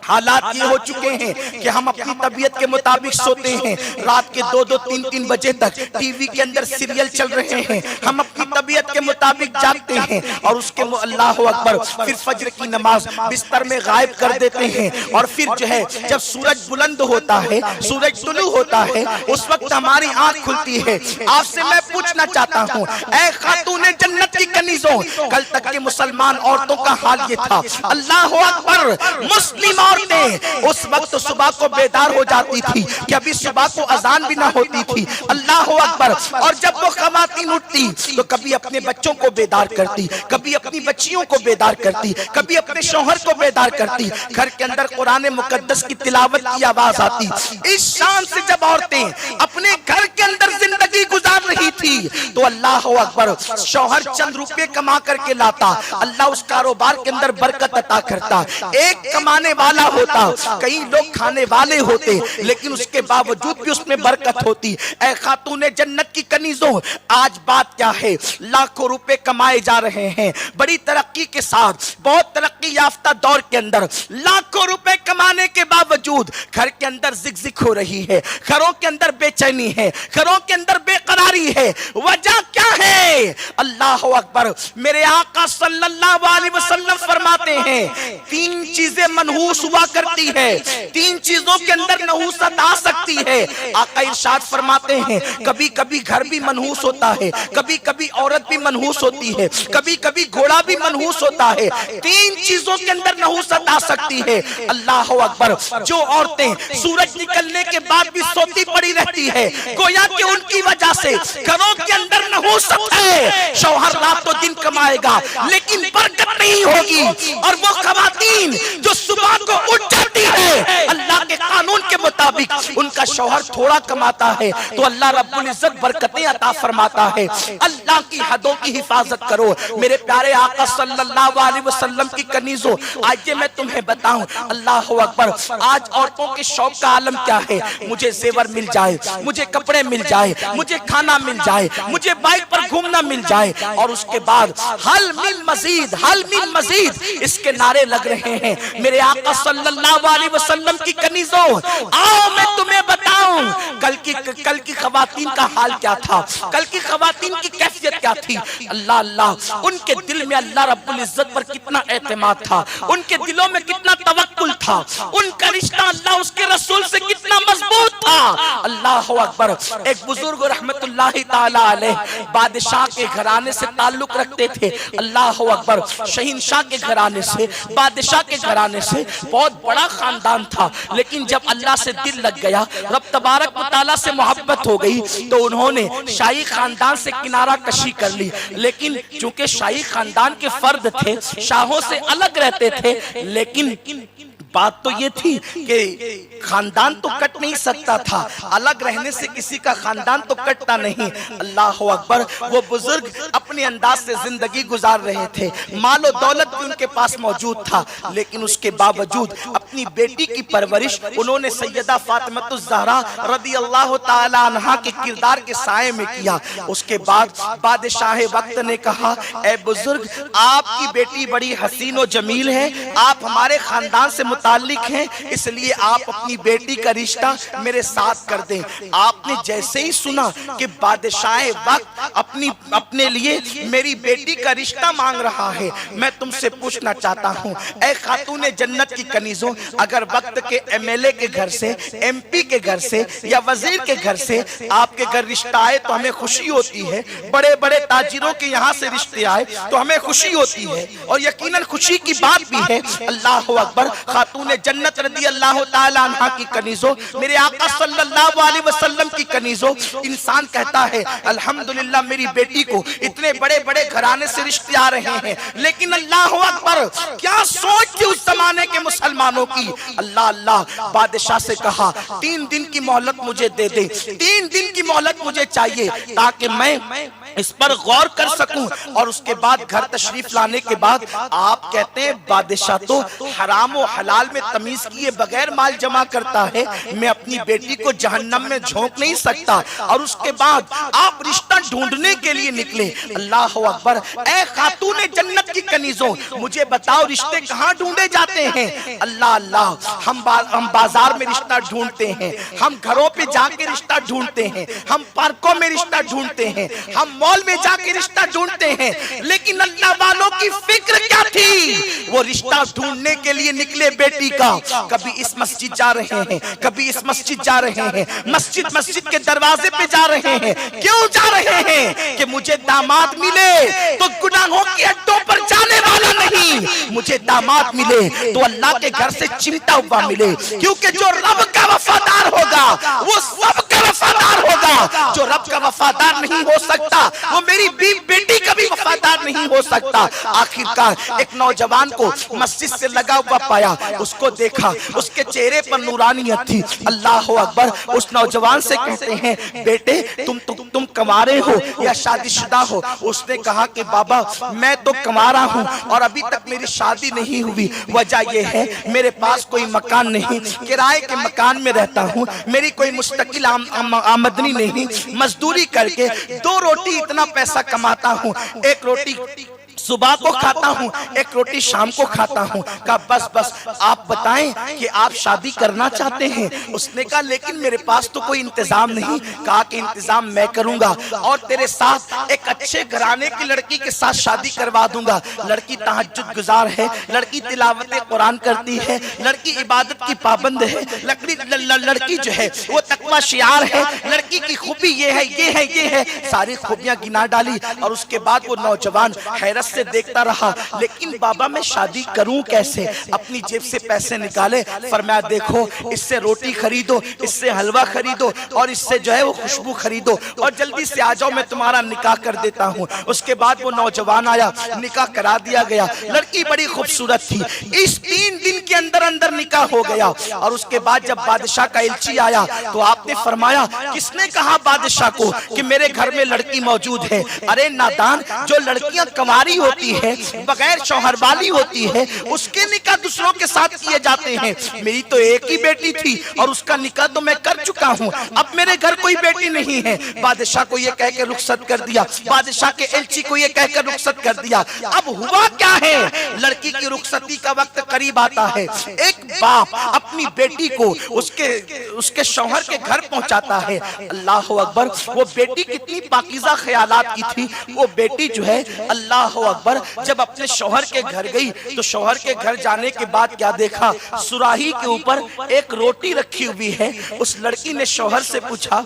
حالات یہ ہو چکے ہیں کہ ہم اپنی طبیعت کے مطابق سوتے ہیں، رات کے 2-2 3-3 بجے تک ٹی وی کے اندر سیریل چل رہے ہیں، ہم اپنی طبیعت کے مطابق جاگتے ہیں اور اس کے اللہ اکبر پھر فجر کی نماز بستر میں غائب کر دیتے ہیں، اور پھر جو ہے جب سورج بلند ہوتا ہے، سورج طلوع ہوتا ہے، اس وقت ہماری آنکھ کھلتی ہے۔ آپ سے میں پوچھنا چاہتا ہوں اے خاتون جنت کی کنیزوں، کل تک کے مسلمان عورتوں کا حال یہ تھا، اللہ اکبر، مسلم عورتیں اس وقت صبح کو بیدار ہو جاتی تھی کہ ابھی صبح کو اذان بھی نہ ہوتی تھی، اللہ اکبر، اور جب وہ خواتین اٹھتی تو کبھی اپنے بچوں کو بیدار کرتی، کبھی اپنی بچیوں کو بیدار کرتی، کبھی اپنے شوہر کو بیدار کرتی، گھر کے اندر قرآن مقدس کی تلاوت کی آواز آتی۔ اس شان سے جب عورتیں اپنے گھر کے اندر زندگی گزار رہی تھی تو اللہ اکبر، شوہر چند روپے کما کر کے لاتا، اللہ اس کاروبار کے اندر برکت عطا کرتا، ایک کمانے والا ہوتا، کئی لوگ کھانے والے ہوتے، لیکن اس کے باوجود بھی اس میں برکت ہوتی۔ اے خاتون جنت کی کنیزوں، آج بات کیا ہے؟ لاکھوں روپے کمائے جا رہے ہیں، بڑی ترقی کے ساتھ، بہت ترقی یافتہ دور کے اندر لاکھوں روپے کمانے کے باوجود گھر کے اندر زگ ہو رہی ہے، گھروں کے اندر بے چینی ہے، گھروں کے اندر بے قراری ہے۔ وجہ کیا ہے؟ اللہ اکبر، میرے آقا صلی اللہ علیہ وسلم فرماتے ہیں 3 چیزیں منحوس ہوا کرتی ہے، 3 چیزوں کے اندر نحوست آ سکتی ہے۔ آقا ارشاد فرماتے ہیں کبھی کبھی گھر بھی منحوس ہوتا ہے، کبھی کبھی عورت بھی منحوس ہوتی ہے، کبھی کبھی گھوڑا بھی منحوس ہوتا ہے، 3 چیزوں کے اندر نحوست آ سکتی ہے۔ اللہ اکبر، جو عورتیں سورج نکلنے کے بعد بھی سوتی پڑی رہتی ہے، گویا کہ ان کی وجہ سے گھروں کے اندر نحوست ہے، شوہر رات و دن کمائے گا لیکن برکت نہیں ہوگی، اور وہ خواتین جو صبح کو اٹھ جاتی ہے اللہ کے قانون کے مطابق ان کا شوہر تھوڑا کماتا ہے تو اللہ رب العزت برکتیں عطا فرماتا ہے۔ اللہ کی حدوں کی حفاظت کرو میرے پیارے آقا صلی اللہ علیہ وسلم کی کنیزوں۔ آج یہ میں تمہیں بتاؤں، اللہ اکبر، آج عورتوں کے شوق کا عالم کیا ہے؟ مجھے زیور مل جائے، مجھے کپڑے مل جائے، مجھے کھانا مل جائے، مجھے بائک پر گھومنا مل جائے، اور اس کے بعد حل من مزید، حل من مزید، اس کے نعرے لگ رہے ہیں۔ میرے آقا صلی اللہ علیہ وسلم کی کنیزوں، آؤ میں تمہیں بتاؤں کل کی خواتین کا حال کیا تھا، کل کی خواتین کی کیفیت کیا تھی۔ اللہ اللہ، ان کے دل میں اللہ رب العزت پر کتنا اعتماد تھا، ان کے دلوں میں کتنا توکل تھا، ان کا رشتہ اللہ اس کے رسول سے کتنا مضبوط تھا۔ اللہ اکبر، ایک بزرگ رحمت اللہ تعالی علیہ بادشاہ کے گھرانے سے تعلق رکھتے تھے، اللہ اکبر، شہنشاہ کے گھرانے سے، بادشاہ کے گھرانے سے، بہت بڑا خاندان تھا، لیکن جب اللہ سے دل لگ گیا، رب تبارک و تعالیٰ سے محبت ہو گئی تو انہوں نے شاہی خاندان سے کنارہ کشی کر لی، لیکن چونکہ شاہی خاندان کے فرد تھے، شاہوں سے الگ رہتے تھے، لیکن بات تو یہ تھی کہ خاندان تو کٹ نہیں سکتا تھا، الگ رہنے سے کسی کا خاندان تو کٹتا نہیں۔ اللہ اکبر، وہ بزرگ اپنے انداز سے زندگی گزار رہے تھے، مال و دولت بھی ان کے پاس موجود تھا، لیکن اس کے باوجود اپنی بیٹی کی پرورش انہوں نے سیدہ فاطمہ الزہرا رضی اللہ تعالی عنہا کے کردار کے سائے میں کیا۔ اس کے بعد بادشاہ وقت نے کہا اے بزرگ، آپ کی بیٹی بڑی حسین و جمیل ہے، آپ ہمارے خاندان سے متعلق ہیں، اس لیے آپ اپنی بیٹی کا رشتہ میرے ساتھ کر دیں۔ آپ نے جیسے ہی سنا کہ بادشاہ وقت اپنے لیے میری بیٹی کا رشتہ مانگ رہا ہے، میں تم سے پوچھنا چاہتا ہوں اے خاتون جنت کی کنیزوں، اگر وقت کے ایم ایل اے کے گھر سے، ایم پی کے گھر سے یا وزیر کے گھر سے آپ کے گھر رشتہ آئے تو ہمیں خوشی ہوتی ہے، بڑے بڑے تاجروں کے یہاں سے رشتے آئے تو ہمیں خوشی ہوتی ہے، اور یقیناً خوشی کی بات بھی ہے۔ اللہ اکبر، خاتون جنت رضی اللہ تعالی عنہ کی کنیزوں، میرے آقا صلی اللہ علیہ وسلم کی کنیزوں، انسان کہتا ہے الحمدللہ میری بیٹی کو اتنے بڑے بڑے گھرانے سے رشتے آ رہے ہیں، لیکن اللہ اکبر، کیا سوچ تھی اس زمانے کے مسلمانوں کی۔ اللہ اللہ، بادشاہ سے کہا 3 دن کی مہلت مجھے دے دیں، 3 دن کی مہلت مجھے چاہیے تاکہ میں اس پر غور کر سکوں، اور اس کے بعد گھر تشریف لانے کے بعد آپ کہتے ہیں بادشاہ تو حرام و حلال میں تمیز کیے بغیر مال جمع کرتا ہے، میں اپنی بیٹی کو جہنم میں جھونک نہیں سکتا۔ اور اس کے بعد آپ رشتہ ڈھونڈنے کے لیے نکلے۔ اللہ اکبر! اے خاتون جنت کی کنیزوں، مجھے بتاؤ رشتے کہاں ڈھونڈے جاتے ہیں؟ اللہ اللہ! ہم بازار میں رشتہ ڈھونڈتے ہیں، ہم گھروں پہ جا کے رشتہ ڈھونڈتے ہیں، ہم پارکوں میں رشتہ ڈھونڈتے ہیں، ہم مال میں جا کے رشتہ ڈھونڈتے ہیں، لیکن اللہ والوں کی فکر کیا تھی؟ وہ رشتہ ڈھونڈنے کے لیے نکلے بیٹی کا۔ کبھی اس مسجد جا رہے ہیں، کبھی اس مسجد جا رہے ہیں، مسجد کے دروازے پہ جا رہے ہیں۔ کیوں جا رہے ہیں؟ کہ مجھے داماد ملے تو گناہوں کے اڈوں پر جانے والا نہیں، مجھے داماد ملے تو اللہ کے گھر سے چمٹا ہوا ملے، کیونکہ جو رب کا وفادار ہوگا وہ سب کا وفادار ہوگا۔ جو رب کا وفادار نہیں ہو سکتا وہ میری بیٹی کا بھی وفادار نہیں ہو سکتا۔ آخر کار ایک نوجوان کو مسجد سے لگا ہوا پایا، اس کو دیکھا، اس کے چہرے پر نورانیت تھی۔ اللہ اکبر! اس نوجوان سے کہتے ہیں بیٹے تم کنوارے ہو یا شادی شدہ ہو؟ اس نے کہا کہ بابا میں تو کنوارا ہوں اور ابھی تک میری شادی نہیں ہوئی۔ وجہ یہ ہے میرے پاس کوئی مکان نہیں، کرائے کے مکان میں رہتا ہوں، میری کوئی مستقل آمدنی نہیں، مزدوری کر کے 2 روٹی اتنا پیسہ کماتا ہوں، 1 روٹی صبح کو کھاتا ہوں، 1 روٹی شام کو کھاتا ہوں۔ کہا بس آپ بتائیں کہ آپ شادی کرنا چاہتے ہیں؟ اس نے کہا لیکن میرے پاس تو کوئی انتظام نہیں۔ کہا کہ انتظام میں کروں گا اور تیرے ساتھ ایک اچھے گھرانے کی لڑکی کے ساتھ شادی کروا دوں گا۔ لڑکی تہجد گزار ہے، لڑکی تلاوت قرآن کرتی ہے، لڑکی عبادت کی پابند ہے، لڑکی جو ہے وہ تقوی شعار ہے، لڑکی کی خوبی یہ ہے، ساری خوبیاں گنا ڈالی۔ اور اس کے بعد وہ نوجوان حیرت سے دیکھتا رہا، لیکن بابا میں شادی کروں کیسے؟ اپنی جیب سے پیسے نکالے، فرمایا دیکھو اس سے روٹی خریدو، اس سے حلوہ خریدو اور اس سے جو ہے وہ خوشبو خریدو اور جلدی سے آ جاؤ، میں تمہارا نکاح کر دیتا ہوں۔ اس کے بعد وہ نوجوان آیا، نکاح کرا دیا گیا۔ لڑکی بڑی خوبصورت تھی، اس 3 دن کے اندر نکاح ہو گیا۔ اور اس کے بعد جب بادشاہ کا الچی آیا تو آپ نے فرمایا کس نے کہا بادشاہ کو کہ میرے گھر میں لڑکی موجود ہے؟ ارے نادان! جو لڑکیاں کنواری ہوتی ہے، بغیر شوہر والی ہوتی ہے، اس کے نکاح دوسروں کے ساتھ کیے جاتے ہیں۔ میری تو ایک ہی بیٹی تھی اور اس کا نکاح تو میں کر چکا ہوں، اب میرے گھر کوئی بیٹی نہیں ہے۔ بادشاہ کو یہ کہہ کے رخصت کر دیا، بادشاہ کے الچی کو یہ کہہ کر رخصت کر دیا۔ اب ہوا کیا ہے؟ لڑکی کی رخصتی کا وقت قریب آتا ہے، ایک باپ اپنی بیٹی کو اس کے شوہر کے گھر پہنچاتا ہے۔ اللہ اکبر! وہ بیٹی کتنی پاکیزہ خیالات کی تھی۔ وہ بیٹی جو ہے اللہ اکبر جب اپنے شوہر کے گھر گئی تو شوہر کے گھر جانے کے بعد کیا دیکھا؟ سراہی کے اوپر ایک روٹی رکھی ہوئی ہے۔ اس لڑکی نے شوہر سے پوچھا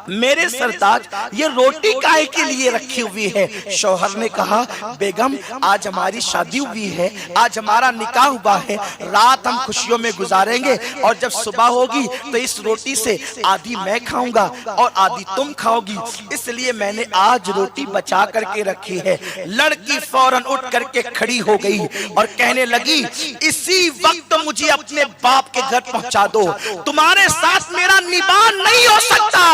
میرے سرتاج یہ روٹی کائے کے لیے رکھی ہوئی ہے؟ شوہر نے کہا بیگم آج ہماری شادی ہوئی ہے، آج ہمارا نکاح ہوا ہے، رات ہم خوشیوں میں گزاریں گے اور جب صبح ہوگی تو اس روٹی سے آدھی میں کھاؤں گا اور آدھی تم کھاؤ گی، اس لیے میں نے آج روٹی بچا کر کے رکھی ہے۔ لڑکی فوراً اٹھ کر کے کھڑی ہو گئی اور کہنے لگی اسی وقت مجھے اپنے باپ کے گھر پہنچا دو، تمہارے ساتھ میرا نباہ نہیں ہو سکتا۔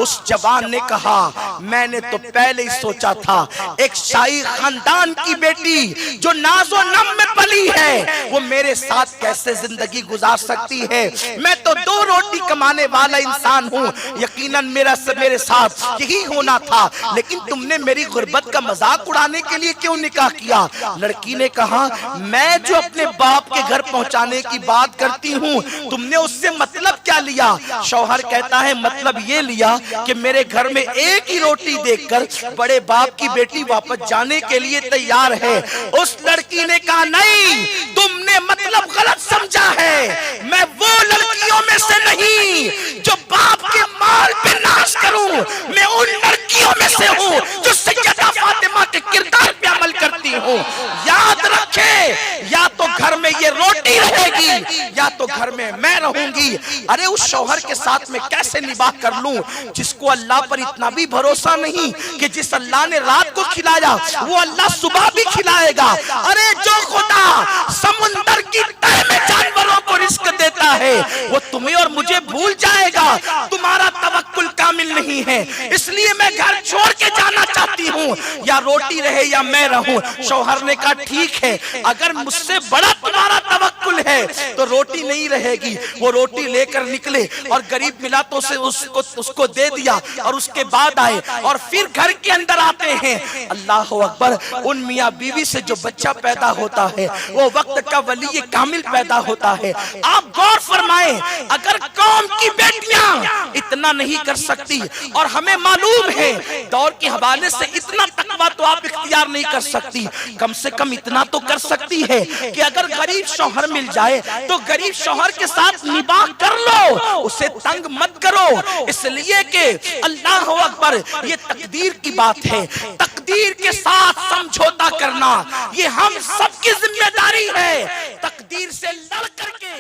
اس جوان نے کہا میں نے تو پہلے ہی سوچا تھا ایک شاہی خاندان کی بیٹی جو ناز و نم میں پلی ہے وہ میرے ساتھ کیسے زندگی گزار سکتی ہے؟ میں تو 2 روٹی کمانے والا انسان ہوں، یقیناً میرے ساتھ یہی ہونا تھا، لیکن تم نے میری غربت کا مذاق اڑانے کے لیے کیوں نکاح کیا؟ لڑکی نے کہا میں جو اپنے باپ کے گھر پہنچانے کی بات کرتی ہوں تم نے اس سے مطلب کیا لیا؟ شوہر کہتا ہے مطلب یہ لیا کہ میرے گھر میں ایک ہی روٹی دیکھ کر بڑے باپ کی بیٹی واپس جانے کے لیے تیار ہے۔ اس لڑکی نے کہا نہیں، تم نے مطلب غلط سمجھا ہے، میں وہ لڑکیوں میں سے نہیں جو باپ کے مال پہ ناز کروں، میں ان لڑکیوں میں سے ہوں جو سیدہ فاطمہ کے کردار پہ عمل کرتی ہوں۔ یاد رکھے یا تو گھر میں یہ روٹی رہے گی یا تو گھر میں رہوں گی۔ ارے اس شوہر کے ساتھ میں کیسے نباہ کر لوں جس کو اللہ پر اتنا بھی بھروسہ نہیں کہ جس اللہ نے رات کو کھلایا وہ اللہ صبح بھی کھلائے گا۔ ارے جو خدا سمندر کی تہہ میں جانوروں کو رزق دیتا ہے وہ تمہیں اور مجھے بھول جائے گا؟ تمہارا توکل کامل نہیں نہیں ہے، اس لیے میں گھر چھوڑ کے جانا چاہتی ہوں، یا روٹی رہے یا میں رہوں۔ شوہر نے کہا ٹھیک ہے، اگر مجھ سے بڑا تمہارا توکل ہے تو روٹی نہیں رہے گی۔ وہ روٹی لے کر نکلے اور غریب ملا تو اس کو دے دیا، اور اس کے بعد آئے اور پھر گھر کے اندر آتے ہیں۔ اللہ اکبر، ان میاں بیوی سے جو بچہ پیدا ہوتا ہے وہ وقت کا ولی کامل پیدا ہوتا ہے۔ آپ غور فرمائیں، اگر قوم کی بیٹیاں اتنا نہیں کر سکتی، اور ہمیں معلوم ہے دور کے حوالے سے اتنا تقویٰ تو آپ اختیار نہیں کر سکتی، کم سے کم اتنا تو کر سکتی ہے کہ اگر غریب شوہر مل جائے تو غریب شوہر کے ساتھ نباہ کر لو، اسے تنگ مت کرو، اس لیے کہ اللہ اکبر یہ تقدیر کی بات ہے۔ تقدیر کے ساتھ سمجھوتا کرنا یہ ہم سب کی ذمہ داری ہے۔ تقدیر سے لڑ کر کے